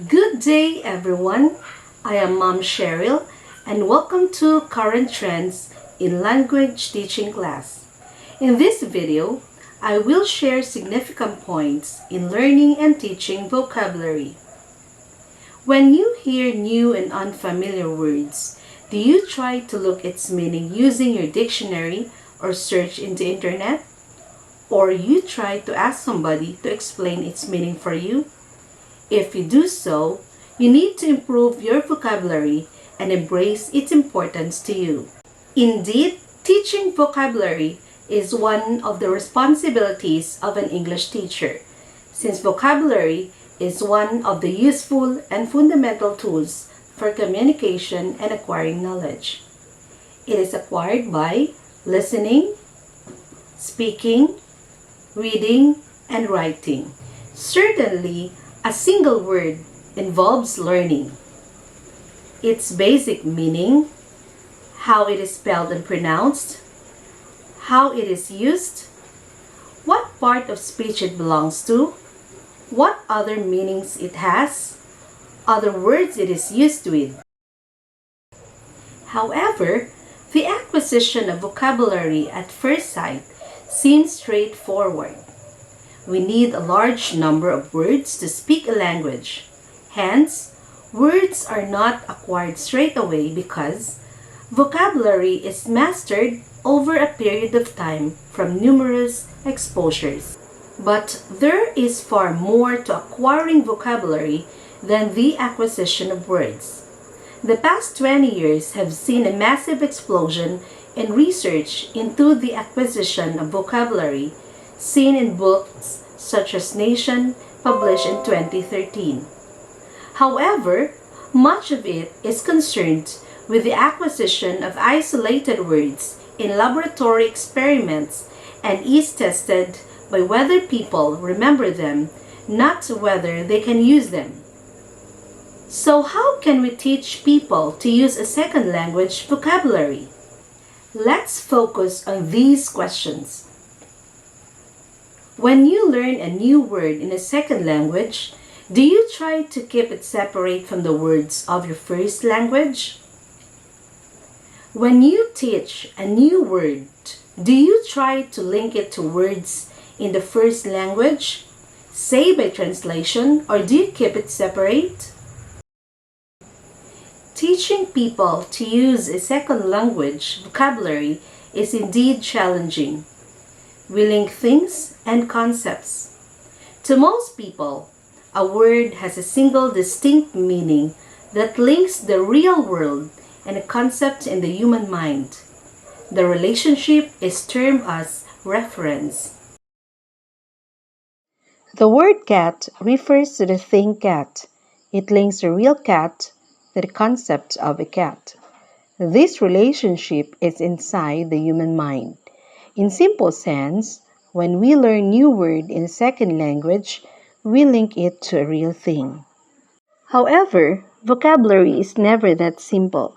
Good day, everyone. I am Mom Cheryl, and welcome to Current Trends in Language Teaching Class. In this video, I will share significant points in learning and teaching vocabulary. When you hear new and unfamiliar words, do you try to look its meaning using your dictionary or search in the internet? Or you try to ask somebody to explain its meaning for you? If you do so, you need to improve your vocabulary and embrace its importance to you. Indeed, teaching vocabulary is one of the responsibilities of an English teacher, since vocabulary is one of the useful and fundamental tools for communication and acquiring knowledge. It is acquired by listening, speaking, reading, and writing. Certainly, a single word involves learning. Its basic meaning, how it is spelled and pronounced, how it is used, what part of speech it belongs to, what other meanings it has, other words it is used with. However, the acquisition of vocabulary at first sight seems straightforward. We need a large number of words to speak a language. Hence, words are not acquired straight away because vocabulary is mastered over a period of time from numerous exposures. But there is far more to acquiring vocabulary than the acquisition of words. The past 20 years have seen a massive explosion in research into the acquisition of vocabulary, seen in books such as Nation, published in 2013. However, much of it is concerned with the acquisition of isolated words in laboratory experiments and is tested by whether people remember them, not whether they can use them. So how can we teach people to use a second language vocabulary? Let's focus on these questions. When you learn a new word in a second language, do you try to keep it separate from the words of your first language? When you teach a new word, do you try to link it to words in the first language, say by translation, or do you keep it separate? Teaching people to use a second language vocabulary is indeed challenging. We link things and concepts. To most people, a word has a single distinct meaning that links the real world and a concept in the human mind. The relationship is termed as reference. The word cat refers to the thing cat. It links a real cat to the concept of a cat. This relationship is inside the human mind. In simple sense, when we learn new word in a second language, we link it to a real thing. However, vocabulary is never that simple.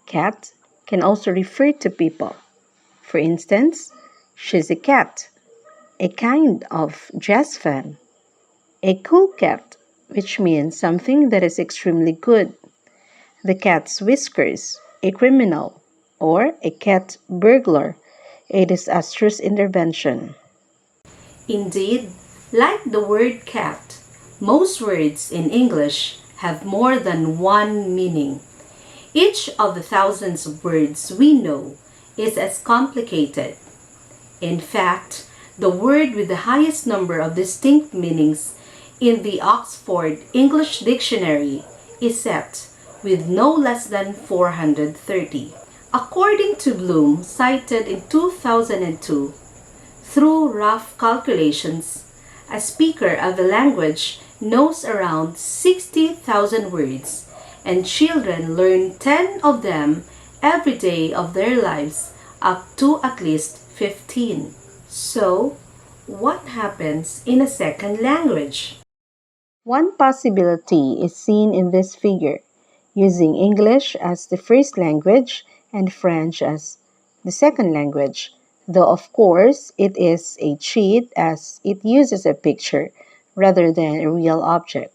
Cat can also refer to people. For instance, she's a cat, a kind of jazz fan. A cool cat, which means something that is extremely good. The cat's whiskers, a criminal, or a cat burglar, a disastrous intervention. Indeed, like the word cat, most words in English have more than one meaning. Each of the thousands of words we know is as complicated. In fact, the word with the highest number of distinct meanings in the Oxford English Dictionary is set with no less than 430. According to Bloom, cited in 2002, through rough calculations, a speaker of a language knows around 60,000 words, and children learn 10 of them every day of their lives, up to at least 15. So, what happens in a second language? One possibility is seen in this figure, using English as the first language and French as the second language, though of course it is a cheat as it uses a picture rather than a real object.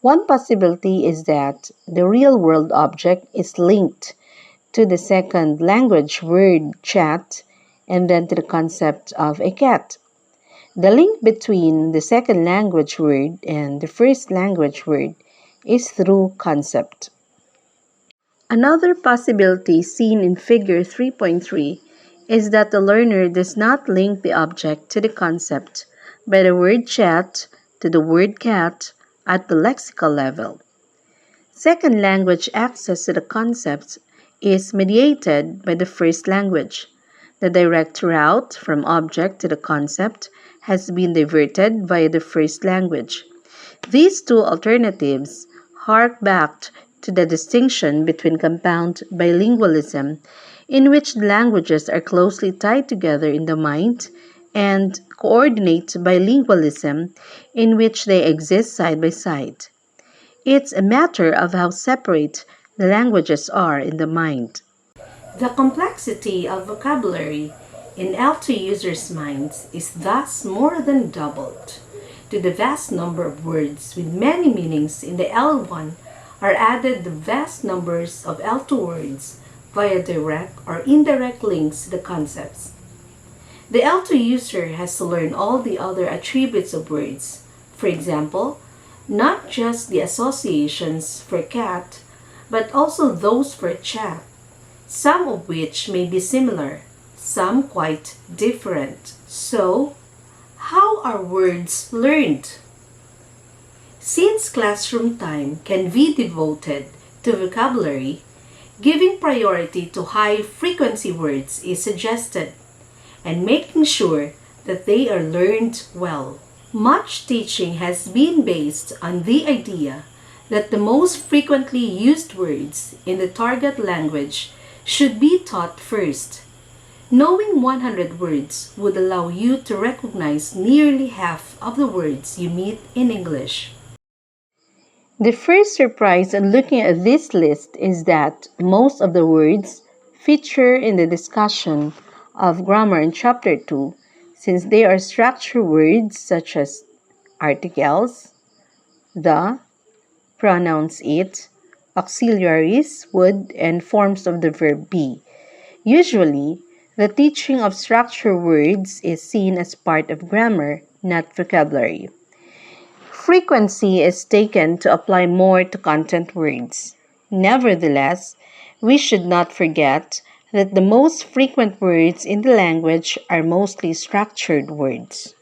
One possibility is that the real-world object is linked to the second language word chat and then to the concept of a cat. The link between the second language word and the first language word is through concept. Another possibility seen in Figure 3.3 is that the learner does not link the object to the concept by the word chat to the word cat at the lexical level. Second language access to the concepts is mediated by the first language. The direct route from object to the concept has been diverted via the first language. These two alternatives hark back to the distinction between compound bilingualism, in which the languages are closely tied together in the mind, and coordinate bilingualism, in which they exist side by side. It's a matter of how separate the languages are in the mind. The complexity of vocabulary in L2 users' minds is thus more than doubled. To the vast number of words with many meanings in the L1 are added the vast numbers of L2 words via direct or indirect links to the concepts. The L2 user has to learn all the other attributes of words. For example, not just the associations for cat, but also those for chat, some of which may be similar, some quite different. So, how are words learned? Since classroom time can be devoted to vocabulary, giving priority to high-frequency words is suggested, and making sure that they are learned well. Much teaching has been based on the idea that the most frequently used words in the target language should be taught first. Knowing 100 words would allow you to recognize nearly half of the words you meet in English. The first surprise in looking at this list is that most of the words feature in the discussion of grammar in Chapter 2, since they are structure words such as articles, the, pronouns it, auxiliaries would, and forms of the verb be. Usually, the teaching of structure words is seen as part of grammar, not vocabulary. Frequency is taken to apply more to content words. Nevertheless, we should not forget that the most frequent words in the language are mostly structured words.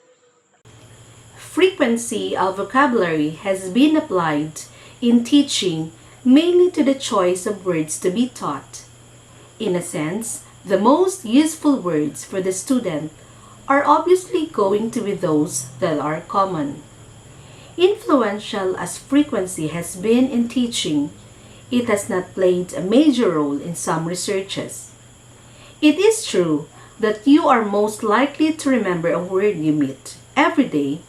Frequency of vocabulary has been applied in teaching mainly to the choice of words to be taught. In a sense, the most useful words for the student are obviously going to be those that are common. Influential as frequency has been in teaching, it has not played a major role in some researches. It is true that you are most likely to remember a word you meet every day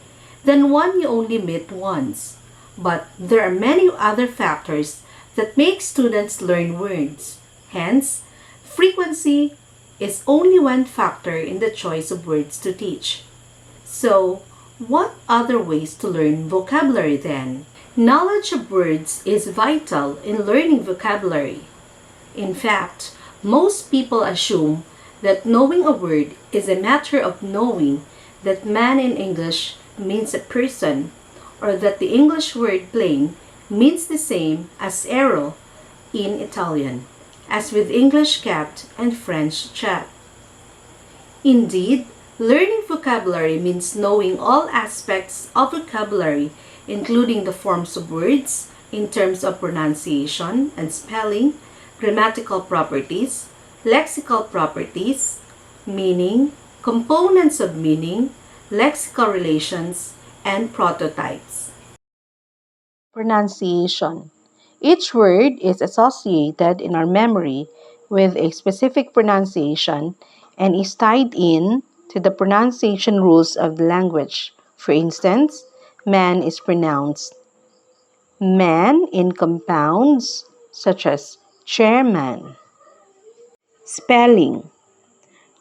than one you only meet once, but there are many other factors that make students learn words. Hence, frequency is only one factor in the choice of words to teach. So, what other ways to learn vocabulary then? Knowledge of words is vital in learning vocabulary. In fact, most people assume that knowing a word is a matter of knowing that man in English means a person, or that the English word plane means the same as arrow in Italian, as with English cat and French chat. Indeed, learning vocabulary means knowing all aspects of vocabulary, including the forms of words in terms of pronunciation and spelling, grammatical properties, lexical properties, meaning, components of meaning, lexical relations, and prototypes. Pronunciation. Each word is associated in our memory with a specific pronunciation and is tied in to the pronunciation rules of the language. For instance, man is pronounced man in compounds such as chairman. Spelling.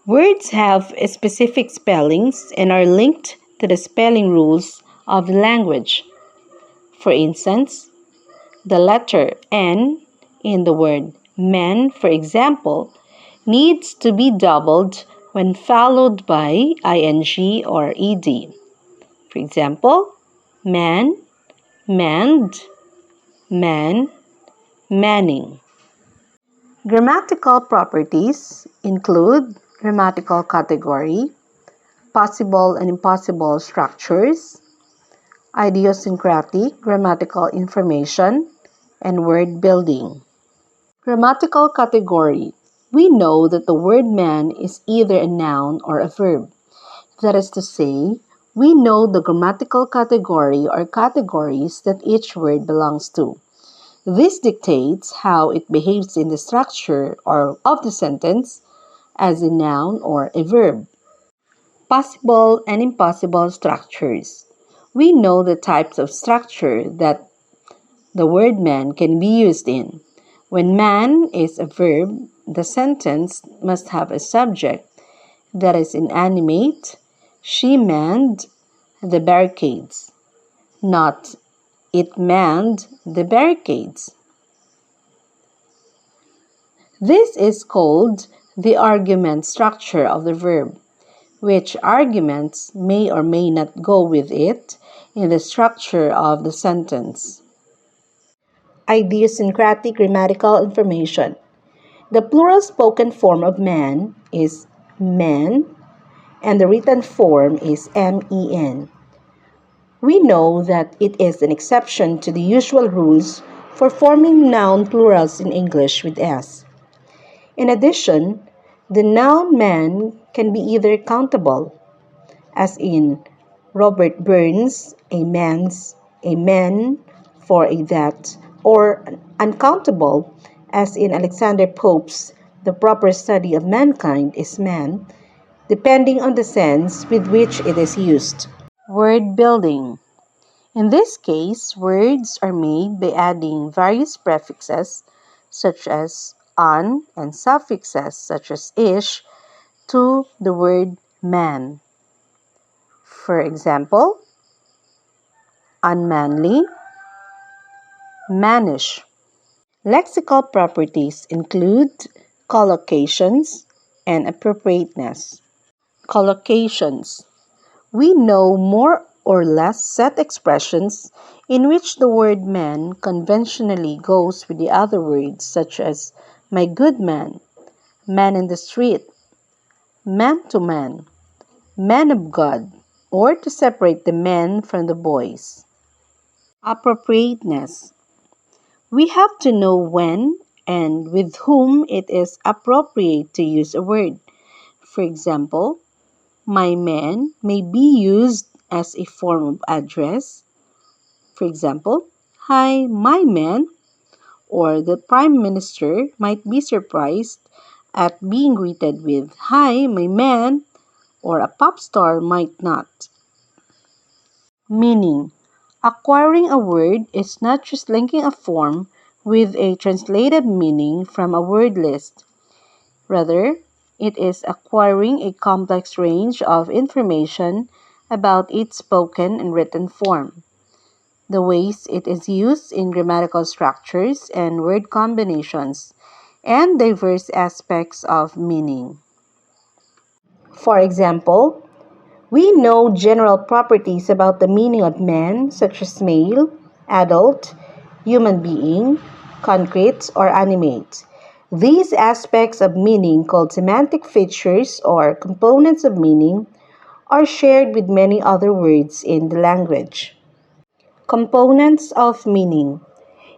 Words have specific spellings and are linked to the spelling rules of the language. For instance, the letter N in the word man, for example, needs to be doubled when followed by ing or ed. For example, man, manned, man, manning. Grammatical properties include grammatical category, possible and impossible structures, idiosyncratic grammatical information, and word building. Grammatical category. We know that the word man is either a noun or a verb. That is to say, we know the grammatical category or categories that each word belongs to. This dictates how it behaves in the structure or of the sentence as a noun or a verb. Possible and impossible structures. We know the types of structure that the word man can be used in. When man is a verb, the sentence must have a subject that is inanimate. She manned the barricades, not it manned the barricades. This is called the argument structure of the verb, which arguments may or may not go with it in the structure of the sentence. Idiosyncratic grammatical information. The plural spoken form of man is man, and the written form is men. We know that it is an exception to the usual rules for forming noun plurals in English with s. In addition, the noun man can be either countable, as in Robert Burns, a man's, a man for a that, or uncountable, as in Alexander Pope's The Proper Study of Mankind is Man, depending on the sense with which it is used. Word building. In this case, words are made by adding various prefixes such as "an" and suffixes such as "ish" to the word man. For example, unmanly, mannish. Lexical properties include collocations and appropriateness. Collocations. We know more or less set expressions in which the word man conventionally goes with the other words such as my good man in the street, man to man of God, or to separate the men from the boys. Appropriateness. We have to know when and with whom it is appropriate to use a word. For example, my man may be used as a form of address. For example, hi, my man, or the Prime Minister might be surprised at being greeted with hi, my man, or a pop star might not. Meaning. Acquiring a word is not just linking a form with a translated meaning from a word list. Rather, it is acquiring a complex range of information about its spoken and written form, the ways it is used in grammatical structures and word combinations, and diverse aspects of meaning. For example, we know general properties about the meaning of man, such as male, adult, human being, concrete, or animate. These aspects of meaning, called semantic features or components of meaning, are shared with many other words in the language. Components of meaning.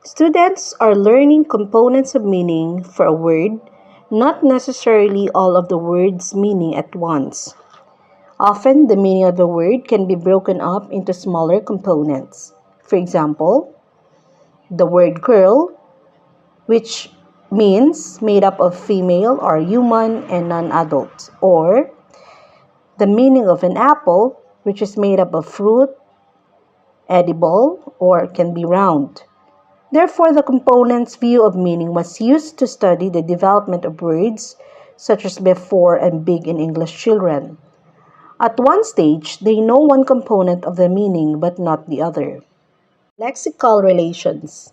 Students are learning components of meaning for a word, not necessarily all of the word's meaning at once. Often, the meaning of the word can be broken up into smaller components. For example, the word girl, which means made up of female or human and non-adult, or the meaning of an apple, which is made up of fruit, edible, or can be round. Therefore, the components view of meaning was used to study the development of words such as before and big in English children. At one stage, they know one component of the meaning but not the other. Lexical relations.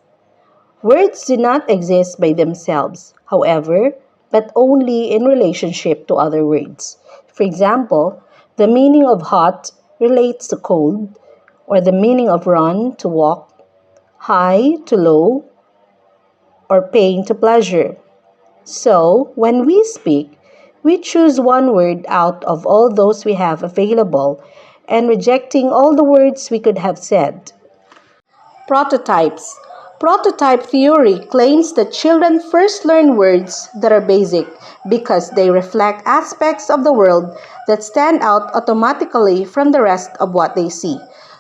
Words do not exist by themselves, however, but only in relationship to other words. For example, the meaning of hot relates to cold, or the meaning of run to walk, high to low, or pain to pleasure. So, when we speak, we choose one word out of all those we have available and rejecting all the words we could have said. Prototypes. Prototype theory claims that children first learn words that are basic because they reflect aspects of the world that stand out automatically from the rest of what they see.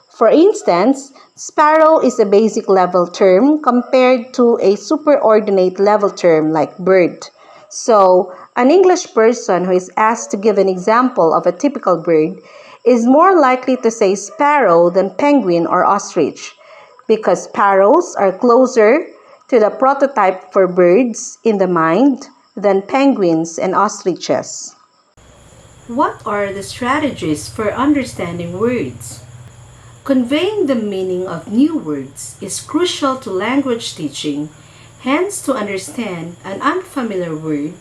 For instance, sparrow is a basic level term compared to a superordinate level term like bird. So, an English person who is asked to give an example of a typical bird is more likely to say sparrow than penguin or ostrich because sparrows are closer to the prototype for birds in the mind than penguins and ostriches. What are the strategies for understanding words? Conveying the meaning of new words is crucial to language teaching. Hence, to understand an unfamiliar word,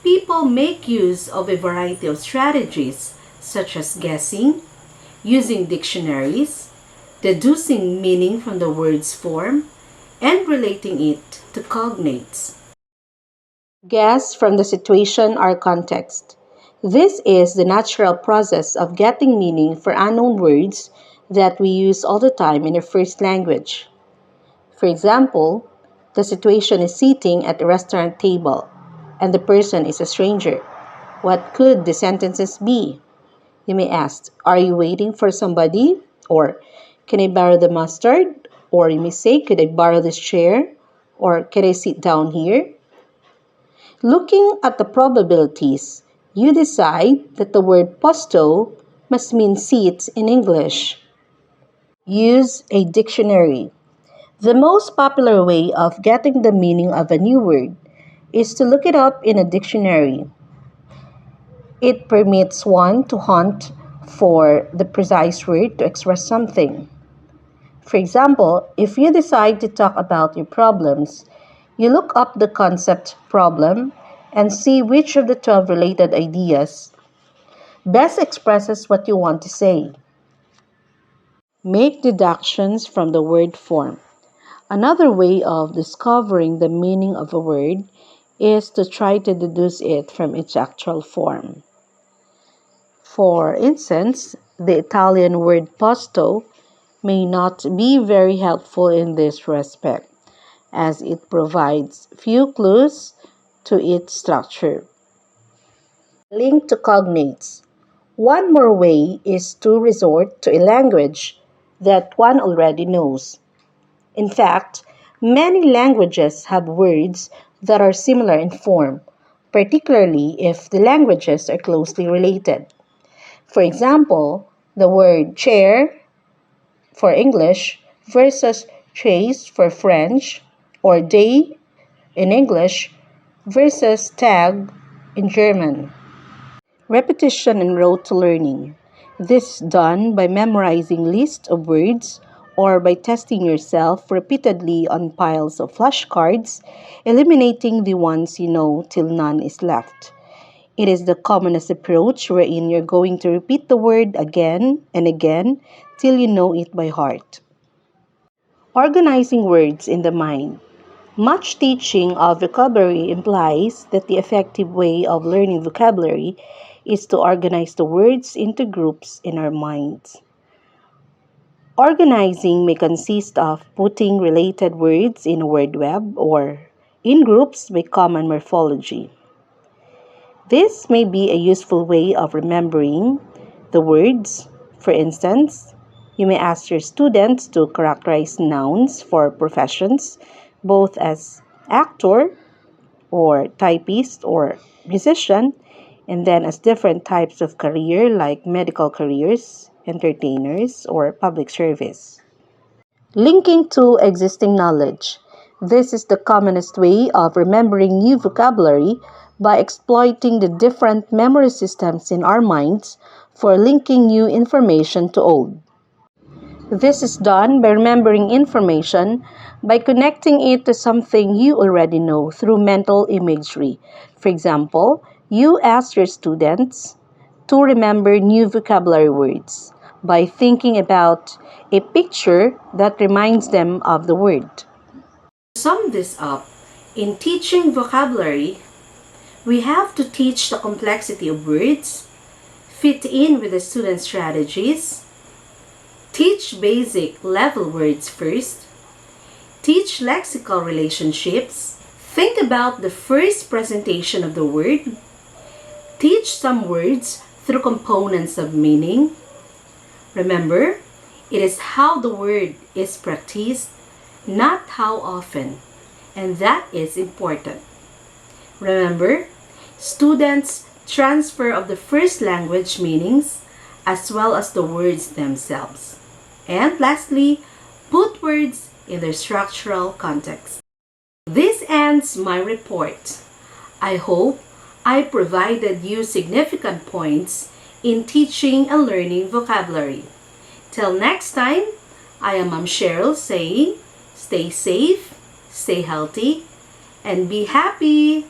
people make use of a variety of strategies such as guessing, using dictionaries, deducing meaning from the word's form, and relating it to cognates. Guess from the situation or context. This is the natural process of getting meaning for unknown words that we use all the time in our first language. For example, the situation is sitting at a restaurant table and the person is a stranger. What could the sentences be? You may ask, are you waiting for somebody? Or, can I borrow the mustard? Or you may say, could I borrow this chair? Or, can I sit down here? Looking at the probabilities, you decide that the word posto must mean seat in English. Use a dictionary. The most popular way of getting the meaning of a new word is to look it up in a dictionary. It permits one to hunt for the precise word to express something. For example, if you decide to talk about your problems, you look up the concept problem and see which of the 12 related ideas best expresses what you want to say. Make deductions from the word form. Another way of discovering the meaning of a word is to try to deduce it from its actual form. For instance, the Italian word posto may not be very helpful in this respect, as it provides few clues to its structure. Link to cognates. One more way is to resort to a language that one already knows. In fact, many languages have words that are similar in form, particularly if the languages are closely related. For example, the word chair for English versus chaise for French, or day in English versus tag in German. Repetition and road to learning. This is done by memorizing lists of words or by testing yourself repeatedly on piles of flashcards, eliminating the ones you know till none is left. It is the commonest approach wherein you're going to repeat the word again and again till you know it by heart. Organizing words in the mind. Much teaching of vocabulary implies that the effective way of learning vocabulary is to organize the words into groups in our minds. Organizing may consist of putting related words in a word web or in groups by common morphology. This may be a useful way of remembering the words. For instance, you may ask your students to characterize nouns for professions, both as actor or typist or musician, and then as different types of career like medical careers, entertainers, or public service. Linking to existing knowledge. This is the commonest way of remembering new vocabulary by exploiting the different memory systems in our minds for linking new information to old. This is done by remembering information by connecting it to something you already know through mental imagery. For example, you ask your students to remember new vocabulary words by thinking about a picture that reminds them of the word. To sum this up, in teaching vocabulary, we have to teach the complexity of words, fit in with the student's strategies, teach basic level words first, teach lexical relationships, think about the first presentation of the word, teach some words through components of meaning. Remember, it is how the word is practiced, not how often, and that is important. Remember, students transfer of the first language meanings as well as the words themselves. And lastly, put words in their structural context. This ends my report. I hope I provided you significant points in teaching and learning vocabulary. Till next time, I am Ma'am Cheryl saying, stay safe, stay healthy, and be happy!